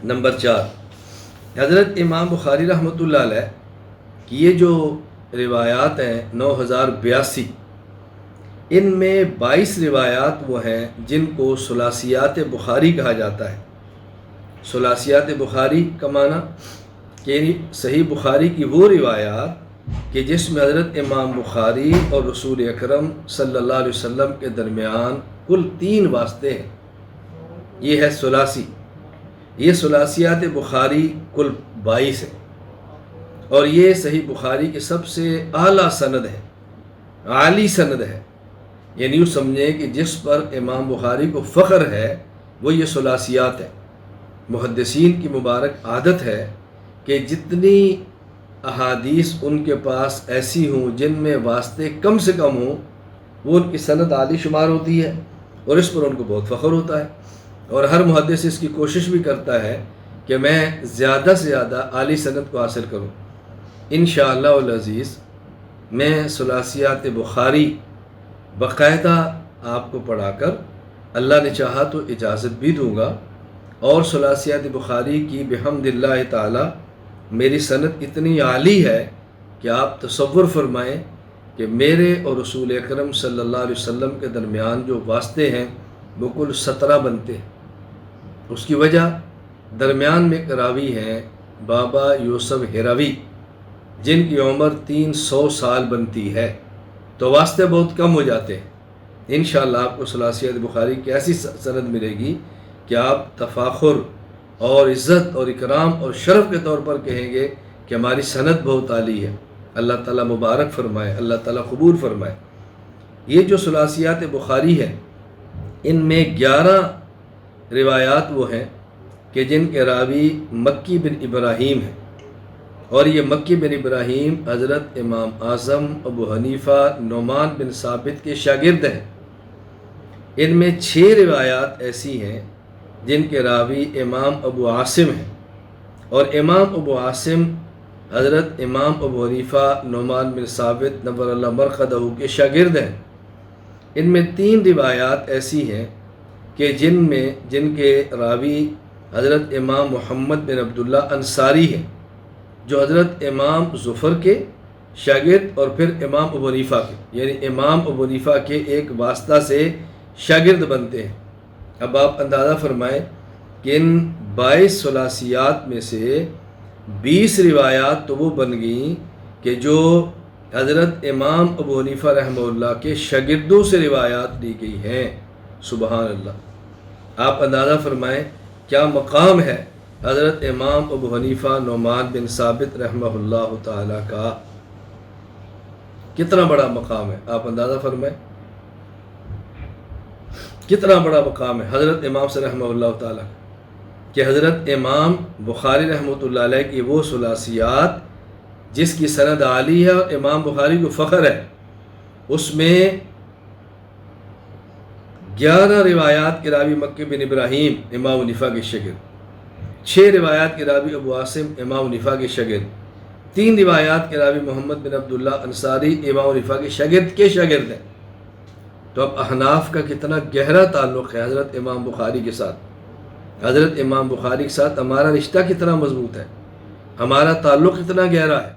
Number 4، حضرت امام بخاری رحمۃ اللہ علیہ کی یہ جو روایات ہیں 9082، ان میں 22 روایات وہ ہیں جن کو ثلاثیات بخاری کہا جاتا ہے۔ ثلاثیات بخاری کا معنی کہ صحیح بخاری کی وہ روایات کہ جس میں حضرت امام بخاری اور رسول اکرم صلی اللہ علیہ وسلم کے درمیان کل 3 واسطے ہیں، یہ ہے ثلاثی۔ یہ ثلاثیات بخاری کل 22 ہیں، اور یہ صحیح بخاری کی سب سے اعلیٰ سند ہے، عالی سند ہے۔ یعنی یوں سمجھیں کہ جس پر امام بخاری کو فخر ہے وہ یہ ثلاثیات ہیں۔ محدثین کی مبارک عادت ہے کہ جتنی احادیث ان کے پاس ایسی ہوں جن میں واسطے کم سے کم ہوں، وہ ان کی سند عالی شمار ہوتی ہے، اور اس پر ان کو بہت فخر ہوتا ہے۔ اور ہر محدث اس کی کوشش بھی کرتا ہے کہ میں زیادہ سے زیادہ عالی سند کو حاصل کروں۔ انشاءاللہ العزیز میں ثلاثیات بخاری باقاعدہ آپ کو پڑھا کر اللہ نے چاہا تو اجازت بھی دوں گا، اور ثلاثیات بخاری کی بحمد اللہ تعالی میری سند اتنی عالی ہے کہ آپ تصور فرمائیں کہ میرے اور رسول اکرم صلی اللہ علیہ وسلم کے درمیان جو واسطے ہیں وہ کل 17 بنتے ہیں۔ اس کی وجہ درمیان میں ایک راوی ہیں بابا یوسف ہروی، جن کی عمر 300 سال بنتی ہے، تو واسطے بہت کم ہو جاتے ہیں۔ انشاءاللہ آپ کو ثلاثیات بخاری کی ایسی سند ملے گی کہ آپ تفاخر اور عزت اور اکرام اور شرف کے طور پر کہیں گے کہ ہماری سند بہت عالی ہے۔ اللہ تعالیٰ مبارک فرمائے، اللہ تعالیٰ قبول فرمائے۔ یہ جو ثلاثیات بخاری ہے ان میں 11 روایات وہ ہیں کہ جن کے راوی مکی بن ابراہیم ہیں، اور یہ مکی بن ابراہیم حضرت امام اعظم ابو حنیفہ نعمان بن ثابت کے شاگرد ہیں۔ ان میں 6 روایات ایسی ہیں جن کے راوی امام ابو عاصم ہیں، اور امام ابو عاصم حضرت امام ابو حنیفہ نعمان بن ثابت نور اللہ مرقدہ کے شاگرد ہیں۔ ان میں 3 روایات ایسی ہیں کہ جن کے راوی حضرت امام محمد بن عبداللہ انصاری ہیں، جو حضرت امام ظفر کے شاگرد اور پھر امام ابو حنیفہ کے، یعنی امام ابو حنیفہ کے ایک واسطہ سے شاگرد بنتے ہیں۔ اب آپ اندازہ فرمائیں کہ ان 22 ثلاثیات میں سے 20 روایات تو وہ بن گئیں کہ جو حضرت امام ابو حنیفہ رحمہ اللہ کے شاگردوں سے روایات لی گئی ہیں۔ سبحان اللہ، آپ اندازہ فرمائیں کیا مقام ہے حضرت امام ابو حنیفہ نعمان بن ثابت رحمہ اللہ تعالیٰ کا، کتنا بڑا مقام ہے، آپ اندازہ فرمائیں کتنا بڑا مقام ہے حضرت امام سے رحمہ اللہ تعالیٰ، کہ حضرت امام بخاری رحمۃ اللہ علیہ کی وہ ثلاثیات جس کی سند عالی ہے اور امام بخاری کو فخر ہے، اس میں 11 روایات کے راوی مکی بن ابراہیم امام حنیفہ کے شاگرد، 6 روایات کے راوی ابو عاصم امام حنیفہ کے شاگرد، 3 روایات کے راوی محمد بن عبداللہ انصاری امام حنیفہ کے شاگرد ہیں۔ تو اب احناف کا کتنا گہرا تعلق ہے حضرت امام بخاری کے ساتھ، حضرت امام بخاری کے ساتھ ہمارا رشتہ کتنا مضبوط ہے، ہمارا تعلق کتنا گہرا ہے۔